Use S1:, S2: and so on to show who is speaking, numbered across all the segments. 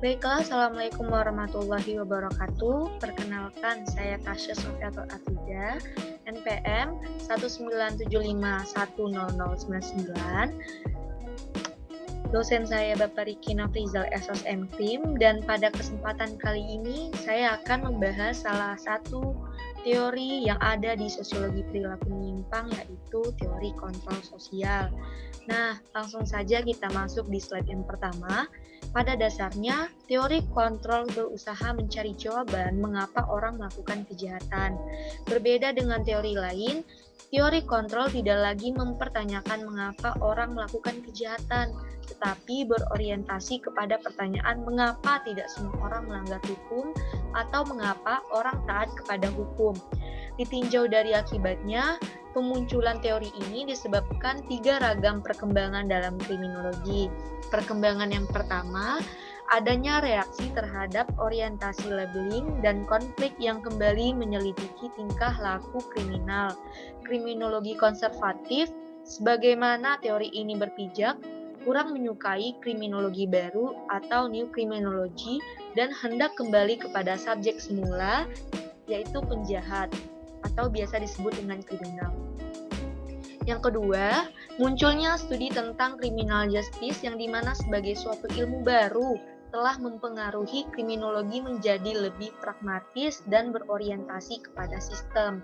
S1: Baiklah, Assalamualaikum warahmatullahi wabarakatuh. Perkenalkan, saya Tasya Sofiatul Afida, NPM 197510099. Dosen saya Bapak Riki Nafrizal SOSM FIM, dan pada kesempatan kali ini saya akan membahas salah satu teori yang ada di sosiologi perilaku menyimpang, yaitu teori kontrol sosial. Nah, langsung saja kita masuk di slide yang pertama. Pada dasarnya, teori kontrol berusaha mencari jawaban mengapa orang melakukan kejahatan. Berbeda dengan teori lain, teori kontrol tidak lagi mempertanyakan mengapa orang melakukan kejahatan, tetapi berorientasi kepada pertanyaan mengapa tidak semua orang melanggar hukum atau mengapa orang taat kepada hukum. Ditinjau dari akibatnya, pemunculan teori ini disebabkan 3 ragam perkembangan dalam kriminologi. Perkembangan yang pertama, adanya reaksi terhadap orientasi labeling dan konflik yang kembali menyelidiki tingkah laku kriminal. Kriminologi konservatif, sebagaimana teori ini berpijak, kurang menyukai kriminologi baru atau new criminology dan hendak kembali kepada subjek semula, yaitu penjahat atau biasa disebut dengan kriminal. Yang kedua, munculnya studi tentang criminal justice yang dimana sebagai suatu ilmu baru telah mempengaruhi kriminologi menjadi lebih pragmatis dan berorientasi kepada sistem.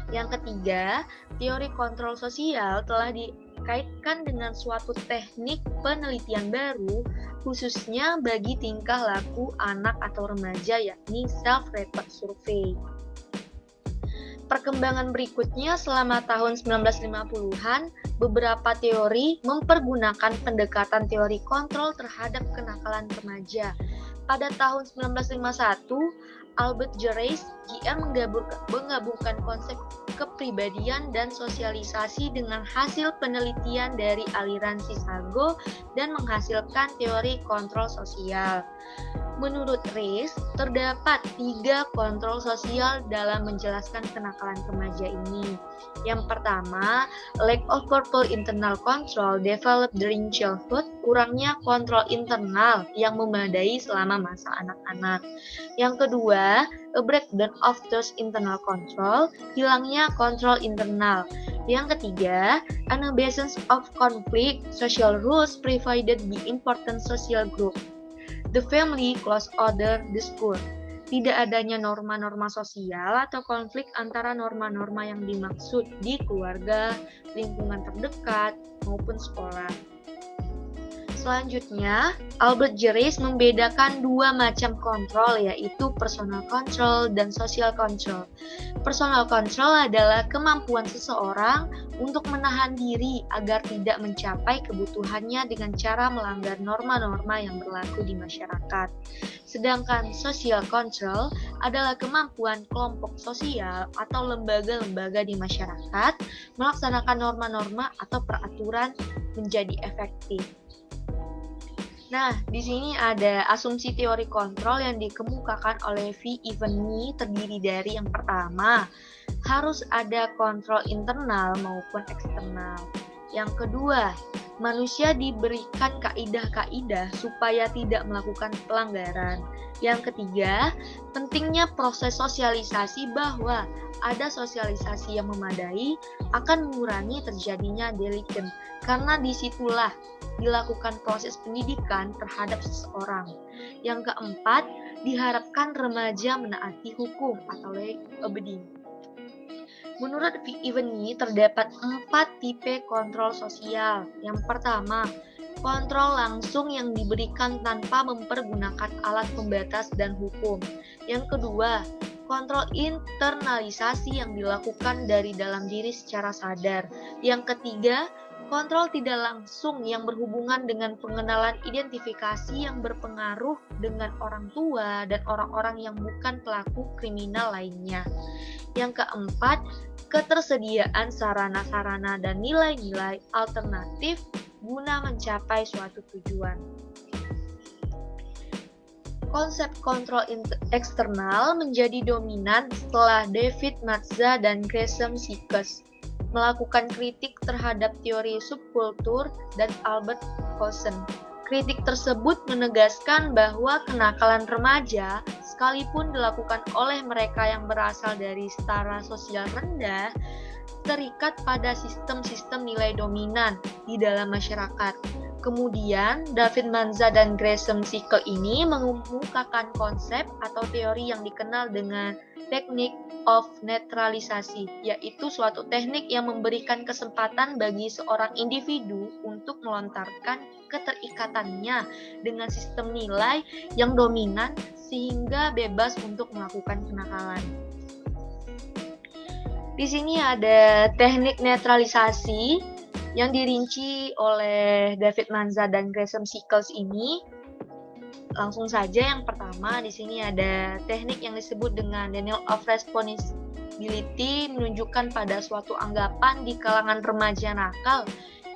S1: Yang ketiga, teori kontrol sosial telah dikaitkan dengan suatu teknik penelitian baru, khususnya bagi tingkah laku anak atau remaja, yakni self-report survey. Perkembangan berikutnya selama tahun 1950-an, beberapa teori mempergunakan pendekatan teori kontrol terhadap kenakalan remaja. Pada tahun 1951, Albert Gerais, JR menggabungkan konsep kepribadian dan sosialisasi dengan hasil penelitian dari aliran Chicago dan menghasilkan teori kontrol sosial. Menurut Reis, terdapat 3 kontrol sosial dalam menjelaskan kenakalan remaja ini. Yang pertama, lack of purple internal control developed during childhood, kurangnya kontrol internal yang memadai selama masa anak-anak. Yang kedua, a breakdown of those internal control, hilangnya kontrol internal. Yang ketiga, an absence of conflict, social rules provided by important social group. The family, close order, the school. Tidak adanya norma-norma sosial atau konflik antara norma-norma yang dimaksud di keluarga, lingkungan terdekat, maupun sekolah. Selanjutnya, Albert Gerais membedakan 2 macam kontrol, yaitu personal control dan social control. Personal control adalah kemampuan seseorang untuk menahan diri agar tidak mencapai kebutuhannya dengan cara melanggar norma-norma yang berlaku di masyarakat. Sedangkan social control adalah kemampuan kelompok sosial atau lembaga-lembaga di masyarakat melaksanakan norma-norma atau peraturan menjadi efektif. Nah, di sini ada asumsi teori kontrol yang dikemukakan oleh V. Evany, terdiri dari yang pertama, harus ada kontrol internal maupun eksternal. Yang kedua, manusia diberikan kaidah-kaidah supaya tidak melakukan pelanggaran. Yang ketiga, pentingnya proses sosialisasi bahwa ada sosialisasi yang memadai akan mengurangi terjadinya delikten, karena disitulah dilakukan proses pendidikan terhadap seseorang. Yang keempat, diharapkan remaja menaati hukum atau law abiding. Menurut Evany, terdapat 4 tipe kontrol sosial. Yang pertama, kontrol langsung yang diberikan tanpa mempergunakan alat pembatas dan hukum. Yang kedua, kontrol internalisasi yang dilakukan dari dalam diri secara sadar. Yang ketiga, kontrol tidak langsung yang berhubungan dengan pengenalan identifikasi yang berpengaruh dengan orang tua dan orang-orang yang bukan pelaku kriminal lainnya. Yang keempat, ketersediaan sarana-sarana dan nilai-nilai alternatif guna mencapai suatu tujuan. Konsep kontrol eksternal menjadi dominan setelah David Matza dan Gresham Sikes melakukan kritik terhadap teori subkultur dan Albert Hausen. Kritik tersebut menegaskan bahwa kenakalan remaja, sekalipun dilakukan oleh mereka yang berasal dari setara sosial rendah, terikat pada sistem-sistem nilai dominan di dalam masyarakat. Kemudian, David Manza dan Gresham Sickle ini mengemukakan konsep atau teori yang dikenal dengan teknik of netralisasi, yaitu suatu teknik yang memberikan kesempatan bagi seorang individu untuk melontarkan keterikatannya dengan sistem nilai yang dominan sehingga bebas untuk melakukan kenakalan. Di sini ada teknik netralisasi yang dirinci oleh David Manza dan Gresham Sickles ini. Langsung saja yang pertama di sini ada teknik yang disebut dengan denial of responsibility, menunjukkan pada suatu anggapan di kalangan remaja nakal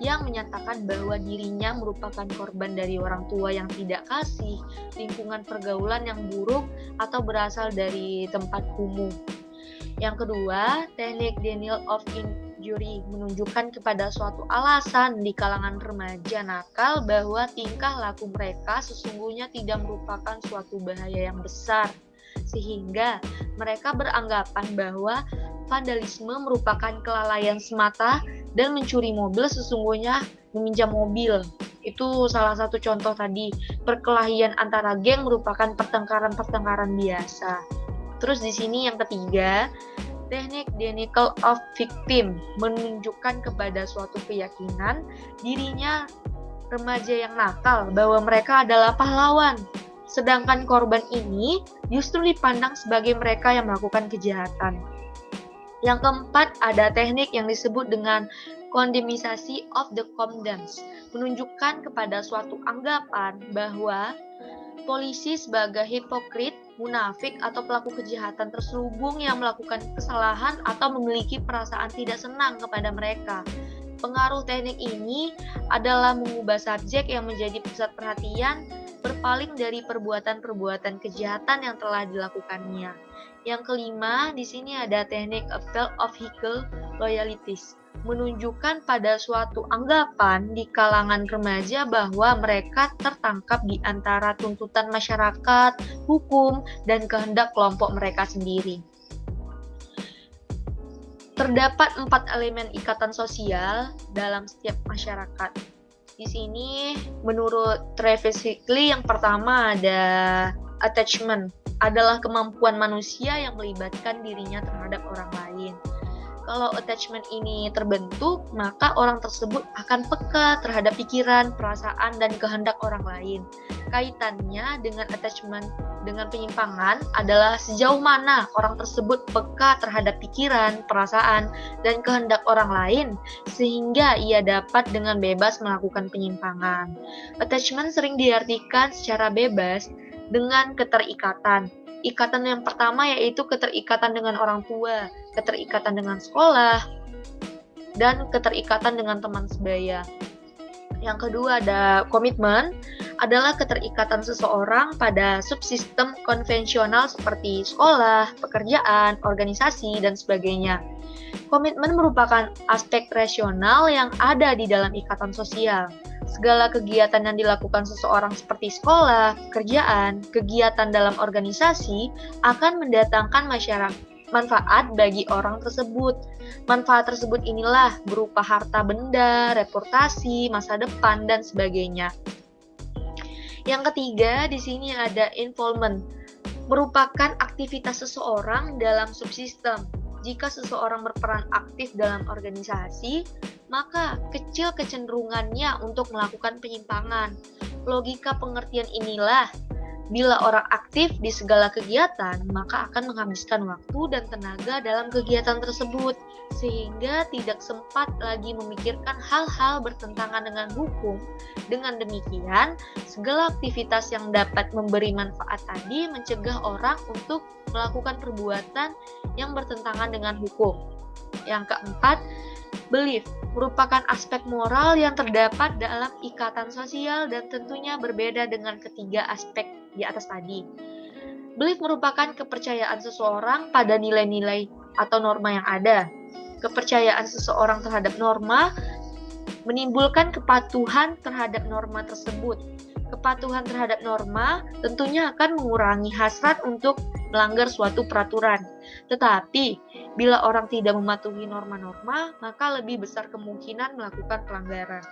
S1: yang menyatakan bahwa dirinya merupakan korban dari orang tua yang tidak kasih, lingkungan pergaulan yang buruk, atau berasal dari tempat kumuh. Yang kedua, teknik denial of injury menunjukkan kepada suatu alasan di kalangan remaja nakal bahwa tingkah laku mereka sesungguhnya tidak merupakan suatu bahaya yang besar, sehingga mereka beranggapan bahwa vandalisme merupakan kelalaian semata dan mencuri mobil sesungguhnya meminjam mobil. Itu salah satu contoh tadi, perkelahian antara geng merupakan pertengkaran-pertengkaran biasa. Terus di sini yang ketiga, teknik denial of victim menunjukkan kepada suatu keyakinan dirinya remaja yang nakal bahwa mereka adalah pahlawan, sedangkan korban ini justru dipandang sebagai mereka yang melakukan kejahatan. Yang keempat, ada teknik yang disebut dengan kondemisasi of the condemned, menunjukkan kepada suatu anggapan bahwa polisi sebagai hipokrit, munafik, atau pelaku kejahatan terselubung yang melakukan kesalahan atau memiliki perasaan tidak senang kepada mereka. Pengaruh teknik ini adalah mengubah subjek yang menjadi pusat perhatian berpaling dari perbuatan-perbuatan kejahatan yang telah dilakukannya. Yang kelima, di sini ada teknik appeal of high loyalties, menunjukkan pada suatu anggapan di kalangan remaja bahwa mereka tertangkap di antara tuntutan masyarakat, hukum, dan kehendak kelompok mereka sendiri. Terdapat 4 elemen ikatan sosial dalam setiap masyarakat. Di sini, menurut Travis Hinckley, yang pertama ada attachment, adalah kemampuan manusia yang melibatkan dirinya terhadap orang lain. Kalau attachment ini terbentuk, maka orang tersebut akan peka terhadap pikiran, perasaan, dan kehendak orang lain. Kaitannya dengan attachment dengan penyimpangan adalah sejauh mana orang tersebut peka terhadap pikiran, perasaan, dan kehendak orang lain, sehingga ia dapat dengan bebas melakukan penyimpangan. Attachment sering diartikan secara bebas dengan keterikatan. Ikatan yang pertama yaitu keterikatan dengan orang tua, keterikatan dengan sekolah, dan keterikatan dengan teman sebaya. Yang kedua ada komitmen, adalah keterikatan seseorang pada subsistem konvensional seperti sekolah, pekerjaan, organisasi, dan sebagainya. Komitmen merupakan aspek rasional yang ada di dalam ikatan sosial. Segala kegiatan yang dilakukan seseorang seperti sekolah, pekerjaan, kegiatan dalam organisasi akan mendatangkan manfaat bagi orang tersebut. Manfaat tersebut inilah berupa harta benda, reputasi, masa depan, dan sebagainya. Yang ketiga, di sini ada involvement, merupakan aktivitas seseorang dalam subsistem. Jika seseorang berperan aktif dalam organisasi, maka kecil kecenderungannya untuk melakukan penyimpangan. Logika pengertian inilah, bila orang aktif di segala kegiatan, maka akan menghabiskan waktu dan tenaga dalam kegiatan tersebut, sehingga tidak sempat lagi memikirkan hal-hal bertentangan dengan hukum. Dengan demikian, segala aktivitas yang dapat memberi manfaat tadi mencegah orang untuk melakukan perbuatan yang bertentangan dengan hukum. Yang keempat, belief merupakan aspek moral yang terdapat dalam ikatan sosial dan tentunya berbeda dengan ketiga aspek di atas tadi. Belief merupakan kepercayaan seseorang pada nilai-nilai atau norma yang ada. Kepercayaan seseorang terhadap norma menimbulkan kepatuhan terhadap norma tersebut. Kepatuhan terhadap norma tentunya akan mengurangi hasrat untuk melanggar suatu peraturan. Tetapi, bila orang tidak mematuhi norma-norma, maka lebih besar kemungkinan melakukan pelanggaran.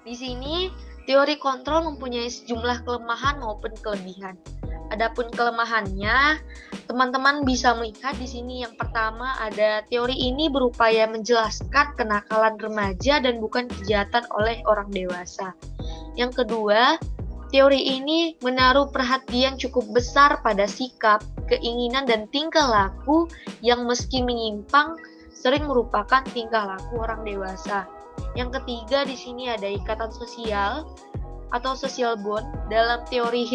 S1: Di sini, teori kontrol mempunyai sejumlah kelemahan maupun kelebihan. Adapun kelemahannya, teman-teman bisa melihat di sini yang pertama ada teori ini berupaya menjelaskan kenakalan remaja dan bukan kejahatan oleh orang dewasa. Yang kedua, teori ini menaruh perhatian cukup besar pada sikap, keinginan, dan tingkah laku yang meski menyimpang sering merupakan tingkah laku orang dewasa. Yang ketiga di sini ada ikatan sosial atau social bond dalam teori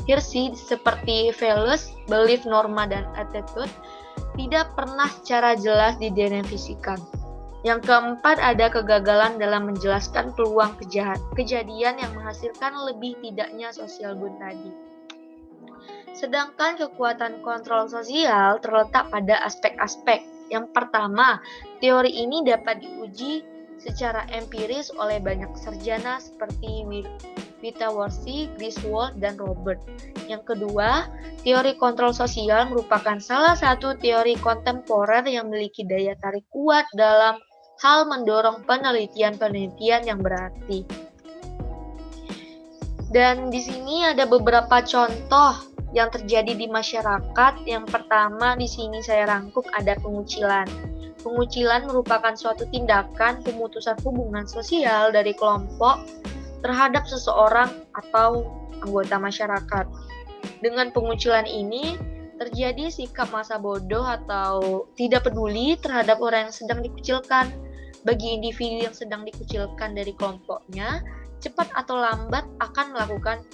S1: Hirsi seperti values, belief, norma, dan attitude tidak pernah secara jelas didefinisikan. Yang keempat ada kegagalan dalam menjelaskan peluang kejadian yang menghasilkan lebih tidaknya social bond tadi. Sedangkan kekuatan kontrol sosial terletak pada aspek-aspek. Yang pertama, teori ini dapat diuji secara empiris oleh banyak sarjana seperti Wittawursi, Griswold, dan Robert. Yang kedua, teori kontrol sosial merupakan salah satu teori kontemporer yang memiliki daya tarik kuat dalam hal mendorong penelitian-penelitian yang berarti. Dan di sini ada beberapa contoh yang terjadi di masyarakat. Yang pertama di sini saya rangkum ada pengucilan. Pengucilan merupakan suatu tindakan pemutusan hubungan sosial dari kelompok terhadap seseorang atau anggota masyarakat. Dengan pengucilan ini, terjadi sikap masa bodoh atau tidak peduli terhadap orang yang sedang dikucilkan. Bagi individu yang sedang dikucilkan dari kelompoknya, cepat atau lambat akan melakukan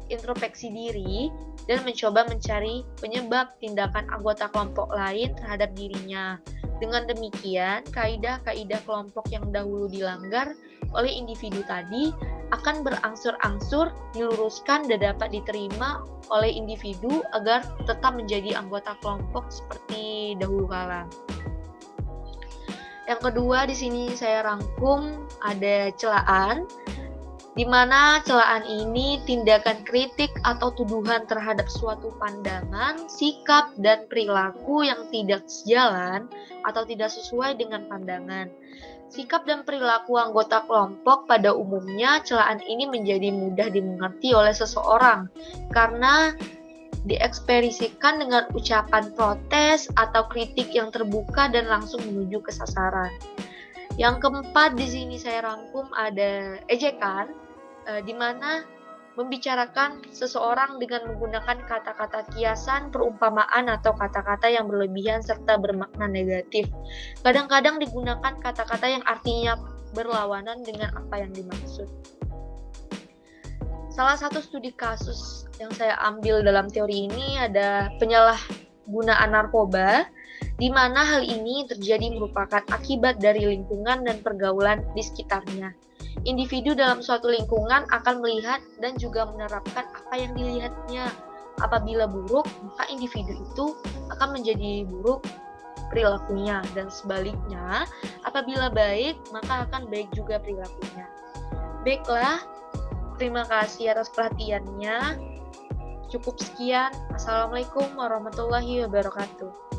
S1: introspeksi diri dan mencoba mencari penyebab tindakan anggota kelompok lain terhadap dirinya. Dengan demikian, kaidah-kaidah kelompok yang dahulu dilanggar oleh individu tadi akan berangsur-angsur diluruskan dan dapat diterima oleh individu agar tetap menjadi anggota kelompok seperti dahulu kala. Yang kedua di sini saya rangkum ada celaan, di mana celaan ini tindakan kritik atau tuduhan terhadap suatu pandangan, sikap, dan perilaku yang tidak sejalan atau tidak sesuai dengan pandangan. Sikap dan perilaku anggota kelompok pada umumnya celaan ini menjadi mudah dimengerti oleh seseorang karena diekspresikan dengan ucapan protes atau kritik yang terbuka dan langsung menuju ke sasaran. Yang keempat di sini saya rangkum ada ejekan, di mana membicarakan seseorang dengan menggunakan kata-kata kiasan, perumpamaan, atau kata-kata yang berlebihan serta bermakna negatif. Kadang-kadang digunakan kata-kata yang artinya berlawanan dengan apa yang dimaksud. Salah satu studi kasus yang saya ambil dalam teori ini ada penyalahgunaan narkoba, di mana hal ini terjadi merupakan akibat dari lingkungan dan pergaulan di sekitarnya. Individu dalam suatu lingkungan akan melihat dan juga menerapkan apa yang dilihatnya. Apabila buruk, maka individu itu akan menjadi buruk perilakunya, dan sebaliknya, apabila baik, maka akan baik juga perilakunya. Baiklah, terima kasih atas perhatiannya. Cukup sekian. Assalamualaikum warahmatullahi wabarakatuh.